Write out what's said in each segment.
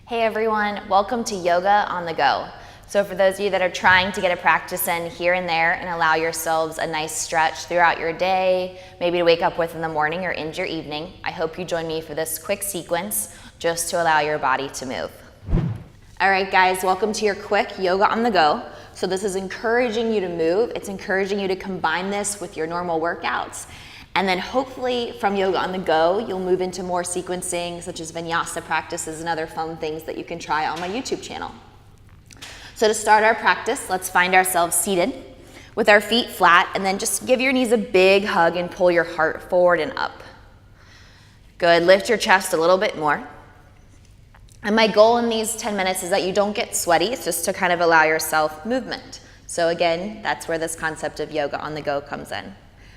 Hey everyone, welcome to Yoga on the Go. So for those of you that are trying to get a practice in here and there and allow yourselves a nice stretch throughout your day, maybe to wake up with in the morning or into your evening, I hope you join me for this quick sequence just to allow your body to move. All right guys, welcome to your quick Yoga on the Go. So this is encouraging you to move. It's encouraging you to combine this with your normal workouts. And then hopefully from Yoga on the Go, you'll move into more sequencing such as vinyasa practices and other fun things that you can try on my YouTube channel. So to start our practice, let's find ourselves seated with our feet flat and then just give your knees a big hug and pull your heart forward and up. Good, lift your chest a little bit more. And my goal in these 10 minutes is that you don't get sweaty, it's just to kind of allow yourself movement. So again, that's where this concept of Yoga on the Go comes in.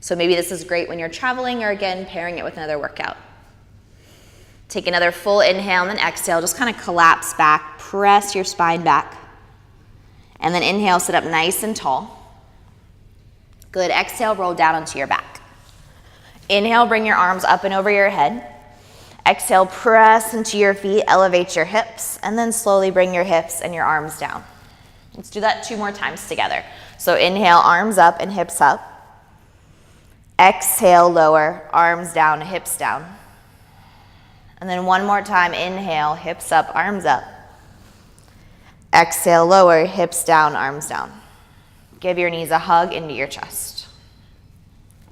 So maybe this is great when you're traveling or again, pairing it with another workout. Take another full inhale and then exhale. Just kind of collapse back, press your spine back. And then inhale, sit up nice and tall. Good, exhale, roll down onto your back. Inhale, bring your arms up and over your head. Exhale, press into your feet, elevate your hips, and then slowly bring your hips and your arms down. Let's do that 2 more times together. So inhale, arms up and hips up. Exhale, lower, arms down, hips down. And then 1 more time, inhale, hips up, arms up. Exhale, lower, hips down, arms down. Give your knees a hug into your chest.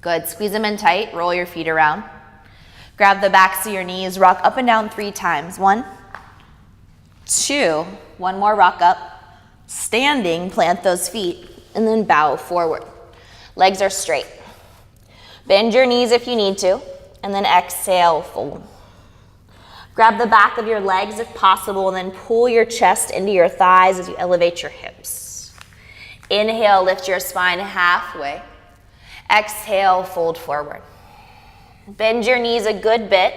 Good, squeeze them in tight, roll your feet around. Grab the backs of your knees, rock up and down 3 times. 1, 2, 1 more rock up. Standing, plant those feet, and then bow forward. Legs are straight. Bend your knees if you need to, and then exhale, fold. Grab the back of your legs if possible, and then pull your chest into your thighs as you elevate your hips. Inhale, lift your spine halfway. Exhale, fold forward. Bend your knees a good bit.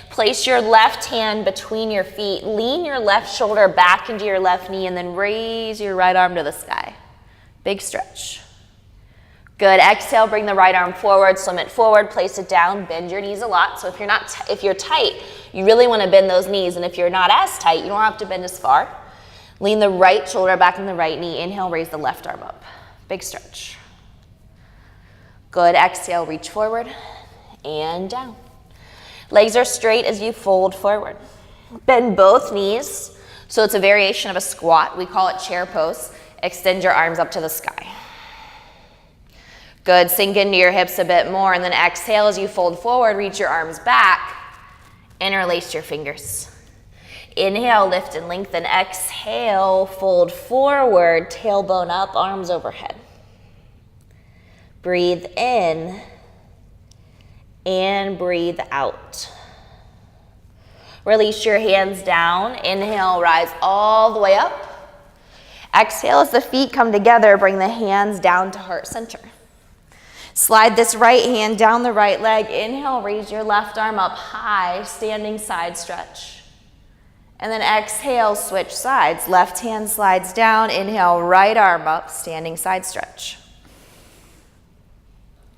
Place your left hand between your feet. Lean your left shoulder back into your left knee, and then raise your right arm to the sky. Big stretch. Good, exhale, bring the right arm forward, swim it forward, place it down, bend your knees a lot. So if you're tight, you really want to bend those knees, and if you're not as tight, you don't have to bend as far. Lean the right shoulder back in the right knee, inhale, raise the left arm up. Big stretch. Good, exhale, reach forward and down. Legs are straight as you fold forward. Bend both knees, so it's a variation of a squat. We call it chair pose. Extend your arms up to the sky. Good, sink into your hips a bit more, and then exhale as you fold forward, reach your arms back, interlace your fingers. Inhale, lift and lengthen. Exhale, fold forward, tailbone up, arms overhead. Breathe in and breathe out. Release your hands down. Inhale, rise all the way up. Exhale as the feet come together, bring the hands down to heart center. Slide this right hand down the right leg. Inhale, raise your left arm up high, standing side stretch. And then exhale, switch sides. Left hand slides down. Inhale, right arm up, standing side stretch.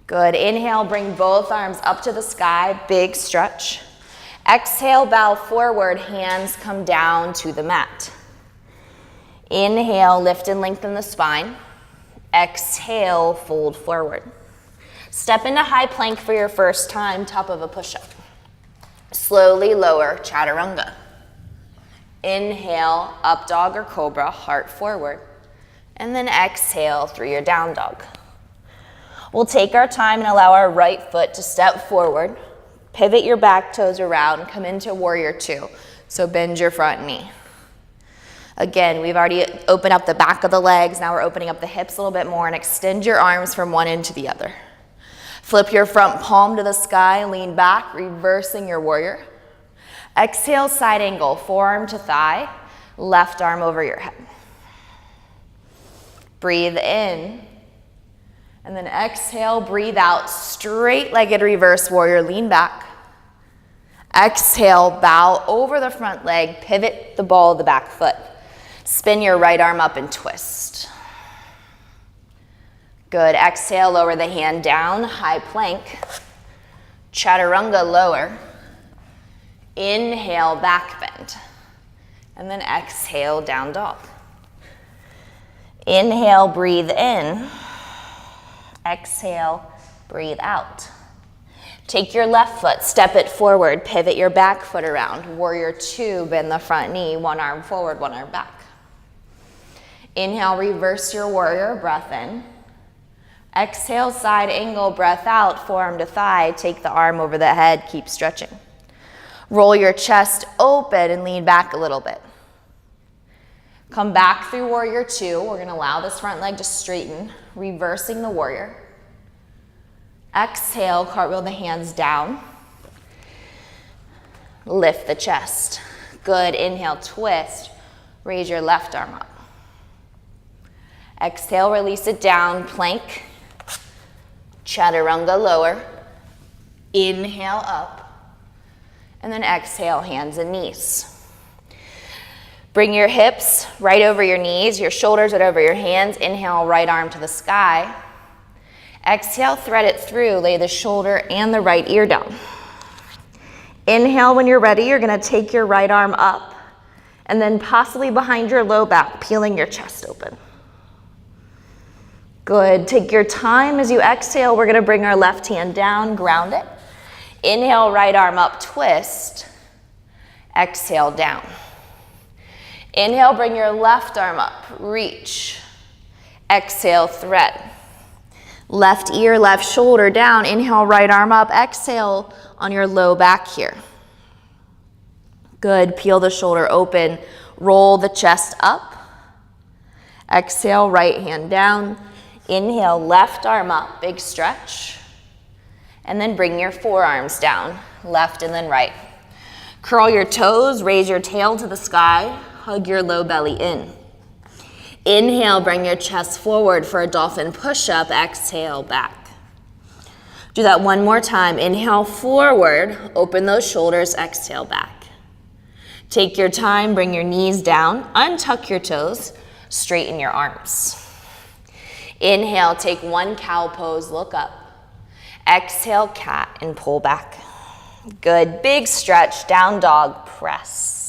Good, inhale, bring both arms up to the sky, big stretch. Exhale, bow forward, hands come down to the mat. Inhale, lift and lengthen the spine. Exhale, fold forward. Step into high plank for your first time, top of a push-up. Slowly lower, chaturanga. Inhale, up dog or cobra, heart forward. And then exhale through your down dog. We'll take our time and allow our right foot to step forward. Pivot your back toes around, come into warrior 2. So bend your front knee. Again, we've already opened up the back of the legs. Now we're opening up the hips a little bit more and extend your arms from one end to the other. Flip your front palm to the sky, lean back, reversing your warrior. Exhale, side angle, forearm to thigh, left arm over your head. Breathe in, and then exhale, breathe out, straight-legged reverse warrior, lean back. Exhale, bow over the front leg, pivot the ball of the back foot. Spin your right arm up and twist. Good, exhale, lower the hand down, high plank. Chaturanga, lower. Inhale, back bend. And then exhale, down dog. Inhale, breathe in. Exhale, breathe out. Take your left foot, step it forward, pivot your back foot around. Warrior two, bend the front knee, one arm forward, one arm back. Inhale, reverse your warrior, breath in. Exhale, side angle, breath out, forearm to thigh. Take the arm over the head, keep stretching. Roll your chest open and lean back a little bit. Come back through warrior two. We're gonna allow this front leg to straighten, reversing the warrior. Exhale, cartwheel the hands down. Lift the chest. Good, inhale, twist. Raise your left arm up. Exhale, release it down, plank. Chaturanga, lower. Inhale, up. And then exhale, hands and knees. Bring your hips right over your knees, your shoulders right over your hands. Inhale, right arm to the sky. Exhale, thread it through, lay the shoulder and the right ear down. Inhale, when you're ready, you're gonna take your right arm up and then possibly behind your low back, peeling your chest open. Good, take your time as you exhale. We're gonna bring our left hand down, ground it. Inhale, right arm up, twist. Exhale, down. Inhale, bring your left arm up, reach. Exhale, thread. Left ear, left shoulder down. Inhale, right arm up. Exhale on your low back here. Good, peel the shoulder open. Roll the chest up. Exhale, right hand down. Inhale, left arm up, big stretch. And then bring your forearms down, left and then right. Curl your toes, raise your tail to the sky. Hug your low belly in. Inhale, bring your chest forward for a dolphin push-up. Exhale, back. Do that one more time. Inhale, forward. Open those shoulders. Exhale, back. Take your time. Bring your knees down. Untuck your toes. Straighten your arms. Inhale, take one cow pose. Look up. Exhale, cat, and pull back. Good. Big stretch. Down dog. Press.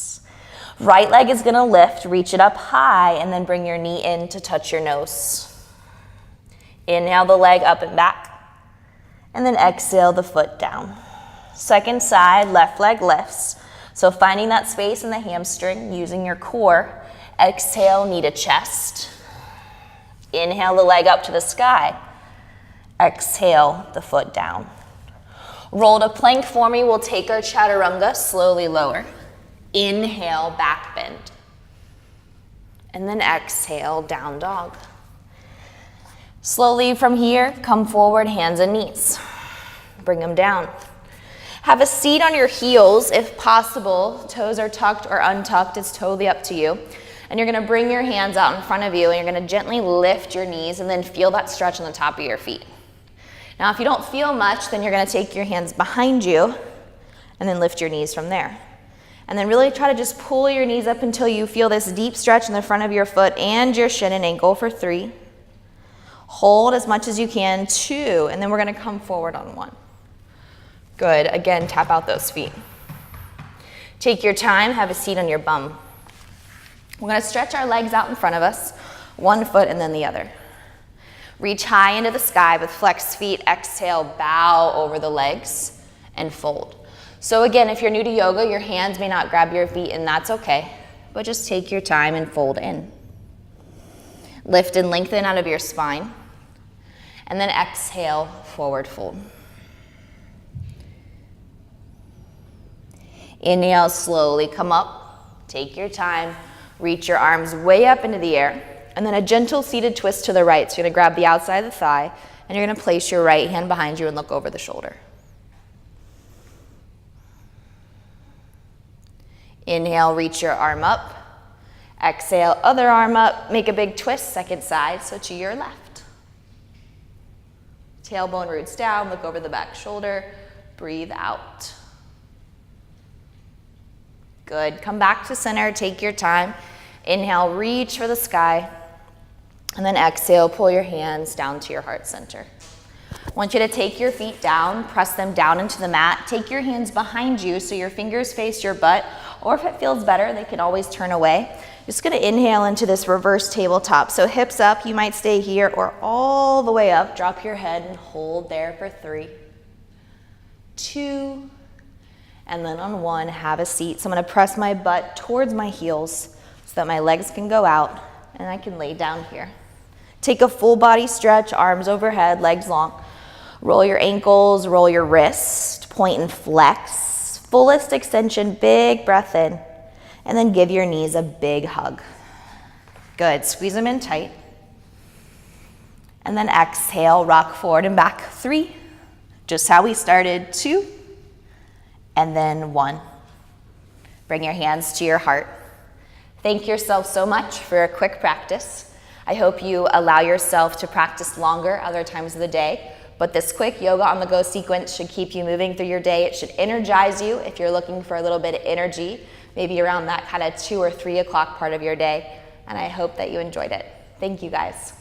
Right leg is gonna lift, reach it up high, and then bring your knee in to touch your nose. Inhale the leg up and back, and then exhale the foot down. Second side, left leg lifts. So finding that space in the hamstring, using your core. Exhale, knee to chest. Inhale the leg up to the sky. Exhale the foot down. Roll to plank for me. We'll take our chaturanga, slowly lower. Inhale, back bend. And then exhale, down dog. Slowly from here, come forward, hands and knees. Bring them down. Have a seat on your heels if possible. Toes are tucked or untucked, it's totally up to you. And you're gonna bring your hands out in front of you and you're gonna gently lift your knees and then feel that stretch on the top of your feet. Now, if you don't feel much, then you're gonna take your hands behind you and then lift your knees from there. And then really try to just pull your knees up until you feel this deep stretch in the front of your foot and your shin and ankle for 3. Hold as much as you can, 2, and then we're gonna come forward on 1. Good, again, tap out those feet. Take your time, have a seat on your bum. We're gonna stretch our legs out in front of us, one foot and then the other. Reach high into the sky with flexed feet. Exhale, bow over the legs and fold. So again, if you're new to yoga, your hands may not grab your feet and that's okay, but just take your time and fold in. Lift and lengthen out of your spine. And then exhale, forward fold. Inhale, slowly come up. Take your time. Reach your arms way up into the air. And then a gentle seated twist to the right. So you're gonna grab the outside of the thigh and you're gonna place your right hand behind you and look over the shoulder. Inhale, reach your arm up. Exhale, other arm up. Make a big twist, second side, so to your left. Tailbone roots down, look over the back shoulder. Breathe out. Good, come back to center, take your time. Inhale, reach for the sky. And then exhale, pull your hands down to your heart center. I want you to take your feet down, press them down into the mat. Take your hands behind you so your fingers face your butt, Or if it feels better, they can always turn away. Just gonna inhale into this reverse tabletop. So hips up, you might stay here or all the way up. Drop your head and hold there for 3, 2, and then on 1, have a seat. So I'm gonna press my butt towards my heels so that my legs can go out and I can lay down here. Take a full body stretch, arms overhead, legs long. Roll your ankles, roll your wrist, point and flex. Fullest extension, big breath in. And then give your knees a big hug. Good, squeeze them in tight. And then exhale, rock forward and back. 3, just how we started. 2, and then 1. Bring your hands to your heart. Thank yourself so much for a quick practice. I hope you allow yourself to practice longer other times of the day, but this quick yoga on the go sequence should keep you moving through your day. It should energize you if you're looking for a little bit of energy, maybe around that kind of 2 or 3 o'clock part of your day, and I hope that you enjoyed it. Thank you guys.